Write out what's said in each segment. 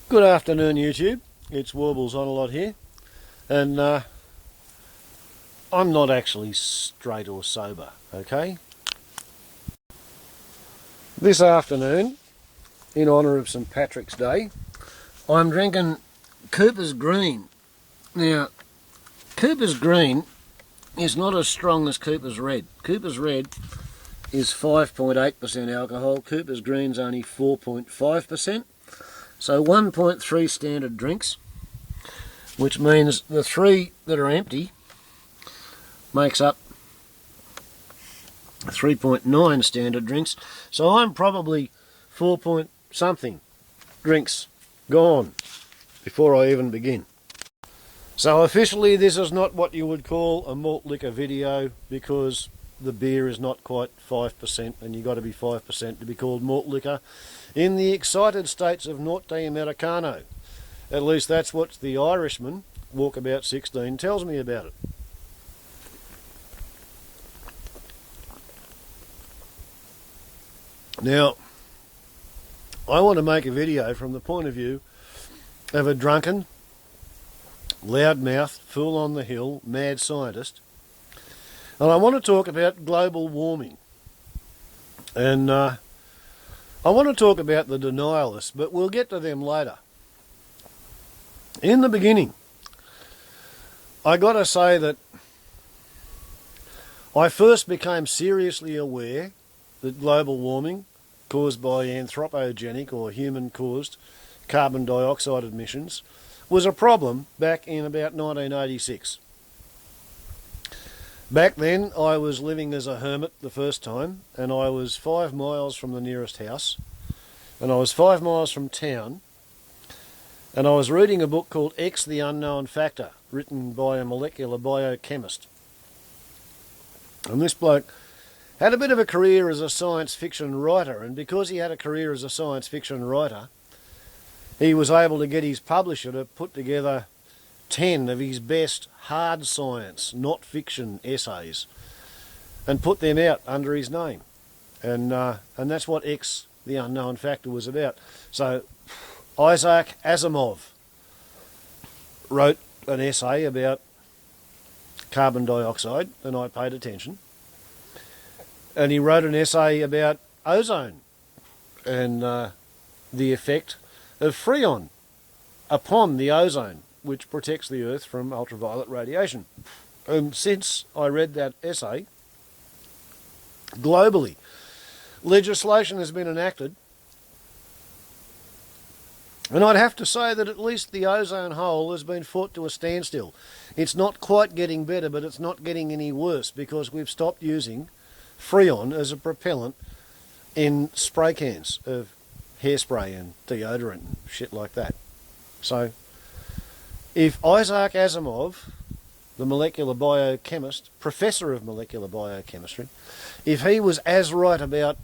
Good afternoon, YouTube. It's Warbles on a lot here, and I'm not actually straight or sober, okay? This afternoon, in honour of St Patrick's Day, I'm drinking Cooper's Green. Now, Cooper's Green is not as strong as Cooper's Red. Cooper's Red is 5.8% alcohol. Cooper's Green's only 4.5%. So 1.3 standard drinks, which means the three that are empty makes up 3.9 standard drinks. So I'm probably 4 point something drinks gone before I even begin. So officially this is not what you would call a malt liquor video, because the beer is not quite 5% and you've got to be 5% to be called malt liquor in the excited states of Norte Americano. At least that's what the Irishman, Walkabout 16, tells me about it. Now, I want to make a video from the point of view of a drunken, loudmouth, fool on the hill, mad scientist. And I want to talk about global warming. And I want to talk about the denialists, but we'll get to them later. In the beginning, I got to say that I first became seriously aware that global warming caused by anthropogenic or human-caused carbon dioxide emissions was a problem back in about 1986. Back then I was living as a hermit the first time, and I was 5 miles from the nearest house, and I was 5 miles from town, and I was reading a book called X the Unknown Factor, written by a molecular biochemist. And this bloke had a bit of a career as a science fiction writer, and because he had a career as a science fiction writer, he was able to get his publisher to put together 10 of his best hard science, not fiction essays, and put them out under his name. And that's what X the Unknown Factor was about. So Isaac Asimov wrote an essay about carbon dioxide, and I paid attention. And he wrote an essay about ozone and the effect of Freon upon the ozone, which protects the Earth from ultraviolet radiation. And since I read that essay, globally, legislation has been enacted, and I'd have to say that at least the ozone hole has been fought to a standstill. It's not quite getting better, but it's not getting any worse, because we've stopped using Freon as a propellant in spray cans of hairspray and deodorant and shit like that. So if Isaac Asimov, the molecular biochemist, professor of molecular biochemistry, if he was as right about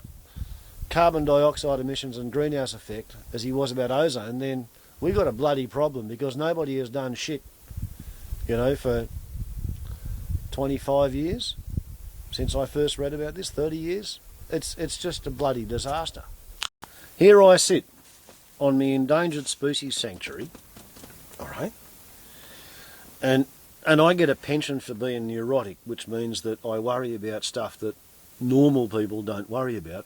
carbon dioxide emissions and greenhouse effect as he was about ozone, then we've got a bloody problem, because nobody has done shit, for 25 years since I first read about this, 30 years. It's just a bloody disaster. Here I sit on my endangered species sanctuary, all right, and I get a pension for being neurotic, which means that I worry about stuff that normal people don't worry about.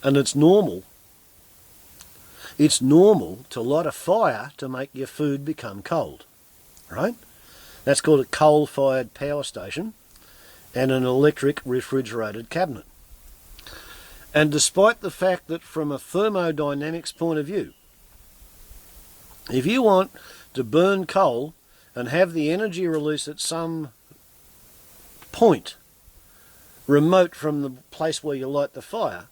And it's normal to light a fire to make your food become cold, right? That's called a coal-fired power station and an electric refrigerated cabinet. And despite the fact that from a thermodynamics point of view, if you want to burn coal and have the energy release at some point remote from the place where you light the fire,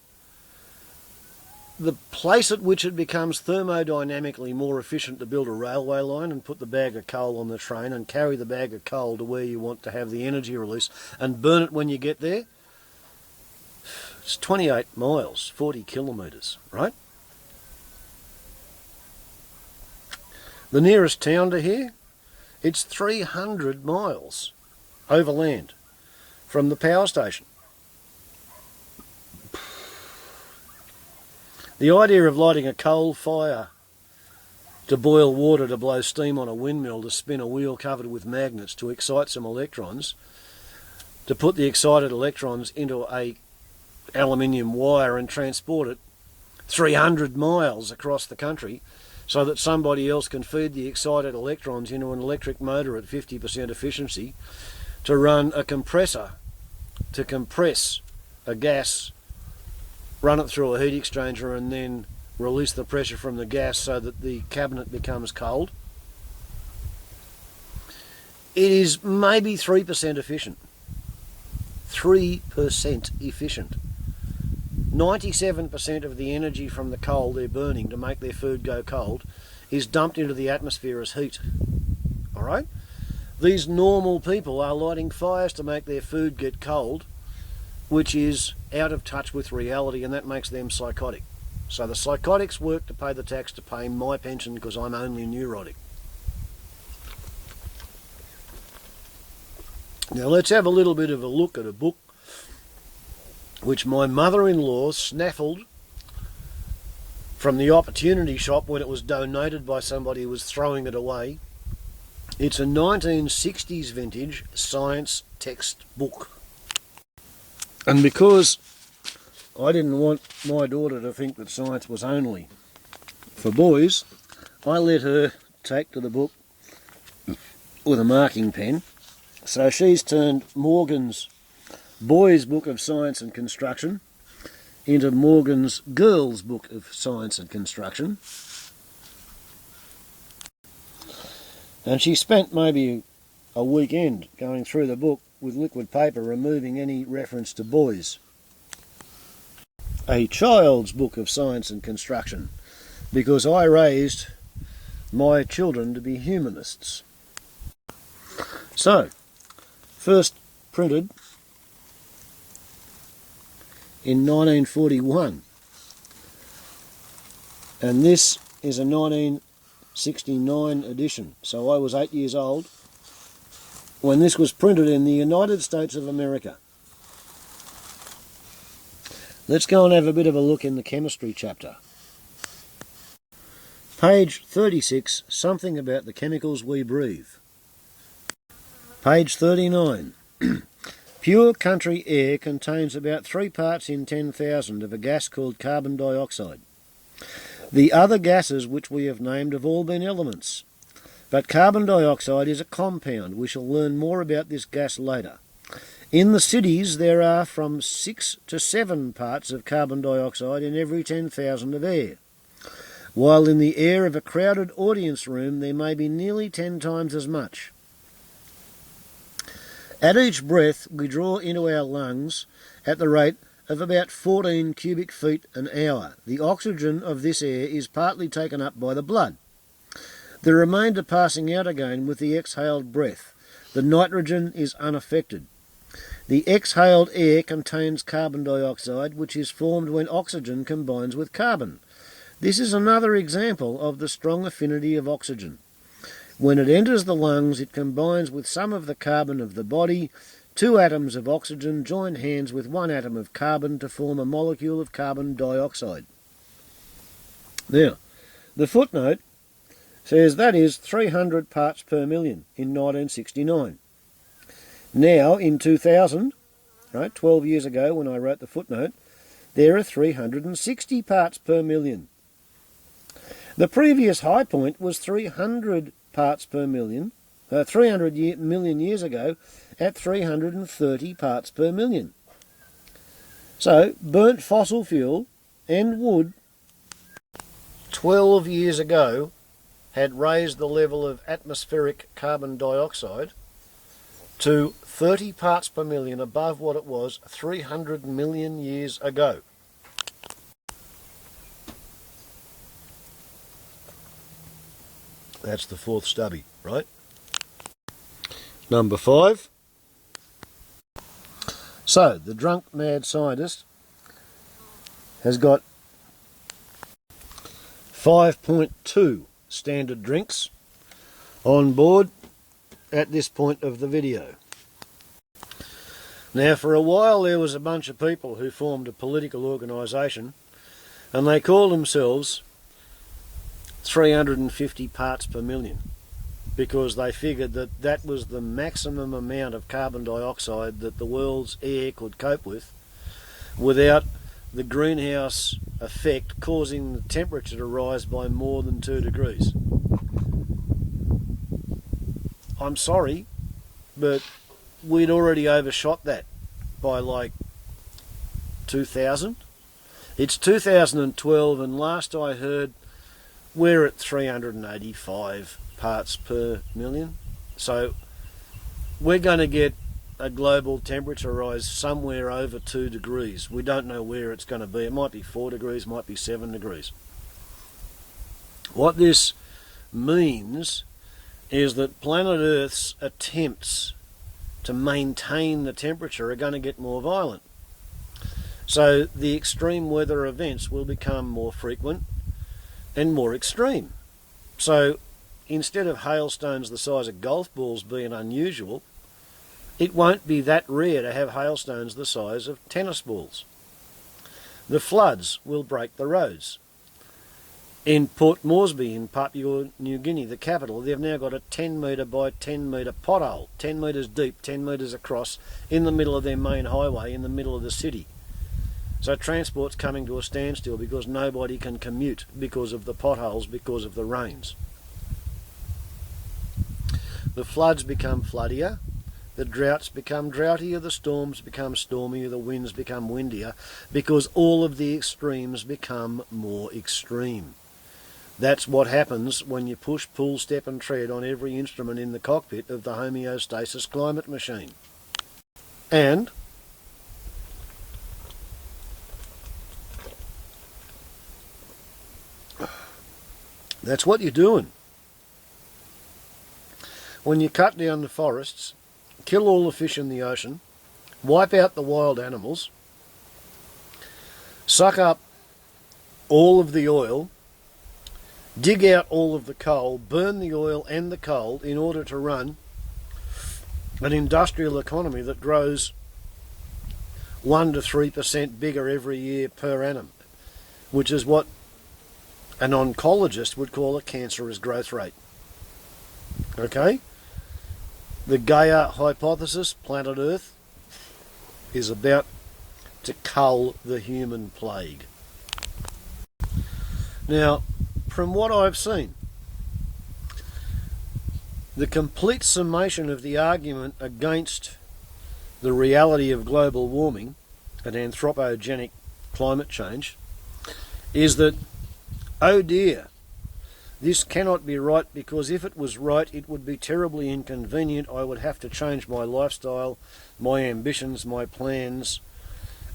the place at which it becomes thermodynamically more efficient to build a railway line and put the bag of coal on the train and carry the bag of coal to where you want to have the energy release and burn it when you get there, it's 28 miles, 40 kilometres, right? The nearest town to here, it's 300 miles overland from the power station. The idea of lighting a coal fire to boil water to blow steam on a windmill, to spin a wheel covered with magnets, to excite some electrons, to put the excited electrons into a aluminium wire and transport it 300 miles across the country so that somebody else can feed the excited electrons into an electric motor at 50% efficiency to run a compressor to compress a gas, run it through a heat exchanger and then release the pressure from the gas so that the cabinet becomes cold. It is maybe 3% efficient. 3% efficient. 97% of the energy from the coal they're burning to make their food go cold is dumped into the atmosphere as heat. Alright? These normal people are lighting fires to make their food get cold, which is out of touch with reality, and that makes them psychotic. So the psychotics work to pay the tax to pay my pension because I'm only neurotic. Now let's have a little bit of a look at a book which my mother-in-law snaffled from the Opportunity Shop when it was donated by somebody who was throwing it away. It's a 1960s vintage science textbook. And because I didn't want my daughter to think that science was only for boys, I let her take to the book with a marking pen. So she's turned Morgan's Boys' Book of Science and Construction into Morgan's Girls' Book of Science and Construction. And she spent maybe a weekend going through the book with liquid paper, removing any reference to boys. A Child's Book of Science and Construction, because I raised my children to be humanists. So, first printed in 1941, and this is a 1969 edition, so I was 8 years old when this was printed in the United States of America. Let's go and have a bit of a look in the chemistry chapter. Page 36, something about the chemicals we breathe. Page 39. Pure country air contains about 3 parts in 10,000 of a gas called carbon dioxide. The other gases which we have named have all been elements, but carbon dioxide is a compound. We shall learn more about this gas later. In the cities there are from 6 to 7 parts of carbon dioxide in every 10,000 of air, while in the air of a crowded audience room there may be nearly 10 times as much. At each breath we draw into our lungs at the rate of about 14 cubic feet an hour. The oxygen of this air is partly taken up by the blood, the remainder passing out again with the exhaled breath. The nitrogen is unaffected. The exhaled air contains carbon dioxide, which is formed when oxygen combines with carbon. This is another example of the strong affinity of oxygen. When it enters the lungs, it combines with some of the carbon of the body. 2 atoms of oxygen join hands with 1 atom of carbon to form a molecule of carbon dioxide. Now, the footnote says that is 300 parts per million in 1969. Now, in 2000, right, 12 years ago when I wrote the footnote, there are 360 parts per million. The previous high point was 300 parts per million, 300 million years ago, at 330 parts per million. So, burnt fossil fuel and wood 12 years ago had raised the level of atmospheric carbon dioxide to 30 parts per million above what it was 300 million years ago. That's the 4th stubby, right? Number 5. So, the drunk mad scientist has got 5.2 standard drinks on board at this point of the video. Now, for a while there was a bunch of people who formed a political organisation, and they called themselves 350 parts per million, because they figured that that was the maximum amount of carbon dioxide that the world's air could cope with without the greenhouse effect causing the temperature to rise by more than 2 degrees. I'm sorry, but we'd already overshot that by like 2000. It's 2012, and last I heard we're at 385 parts per million. So we're going to get a global temperature rise somewhere over 2 degrees. We don't know where it's going to be. It might be 4 degrees, might be 7 degrees. What this means is that planet Earth's attempts to maintain the temperature are going to get more violent. So the extreme weather events will become more frequent and more extreme. So instead of hailstones the size of golf balls being unusual, it won't be that rare to have hailstones the size of tennis balls. The floods will break the roads. In Port Moresby in Papua New Guinea, the capital, they've now got a 10 metre by 10 metre pothole, 10 metres deep, 10 metres across, in the middle of their main highway, in the middle of the city. So transport's coming to a standstill because nobody can commute because of the potholes, because of the rains. The floods become floodier, the droughts become droughtier, the storms become stormier, the winds become windier, because all of the extremes become more extreme. That's what happens when you push, pull, step and tread on every instrument in the cockpit of the homeostasis climate machine. And that's what you're doing. When you cut down the forests, kill all the fish in the ocean, wipe out the wild animals, suck up all of the oil, dig out all of the coal, burn the oil and the coal in order to run an industrial economy that grows 1 to 3% bigger every year per annum, which is what an oncologist would call a cancerous growth rate. Okay? The Gaia hypothesis, planet Earth, is about to cull the human plague. Now, from what I've seen, the complete summation of the argument against the reality of global warming and anthropogenic climate change is that, oh dear, this cannot be right, because if it was right, it would be terribly inconvenient. I would have to change my lifestyle, my ambitions, my plans,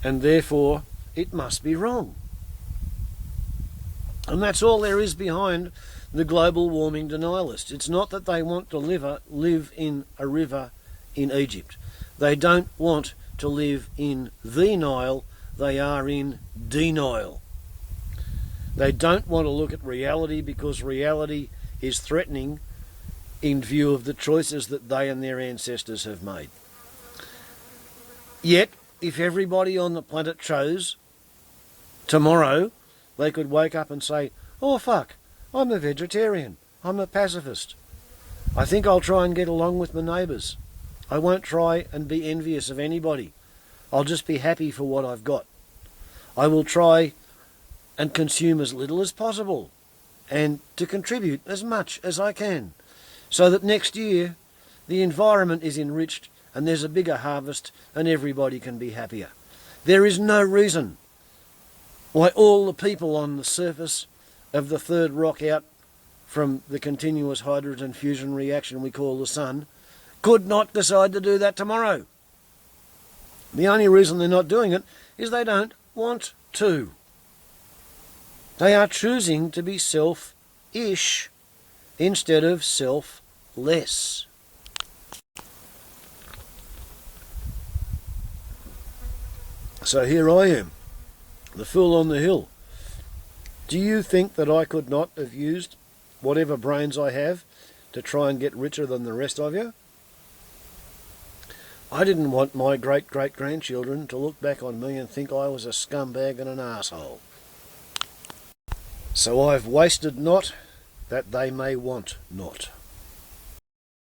and therefore it must be wrong. And that's all there is behind the global warming denialists. It's not that they want to live in a river in Egypt. They don't want to live in the Nile. They are in denial. They don't want to look at reality because reality is threatening in view of the choices that they and their ancestors have made. Yet, if everybody on the planet chose, tomorrow they could wake up and say, oh fuck, I'm a vegetarian, I'm a pacifist. I think I'll try and get along with my neighbours. I won't try and be envious of anybody. I'll just be happy for what I've got. I will try and consume as little as possible and to contribute as much as I can so that next year the environment is enriched and there's a bigger harvest and everybody can be happier. There is no reason why all the people on the surface of the third rock out from the continuous hydrogen fusion reaction we call the sun could not decide to do that tomorrow. The only reason they're not doing it is they don't want to. They are choosing to be self-ish instead of selfless. So here I am, the fool on the hill. Do you think that I could not have used whatever brains I have to try and get richer than the rest of you? I didn't want my great-great-grandchildren to look back on me and think I was a scumbag and an arsehole. So I've wasted not that they may want not.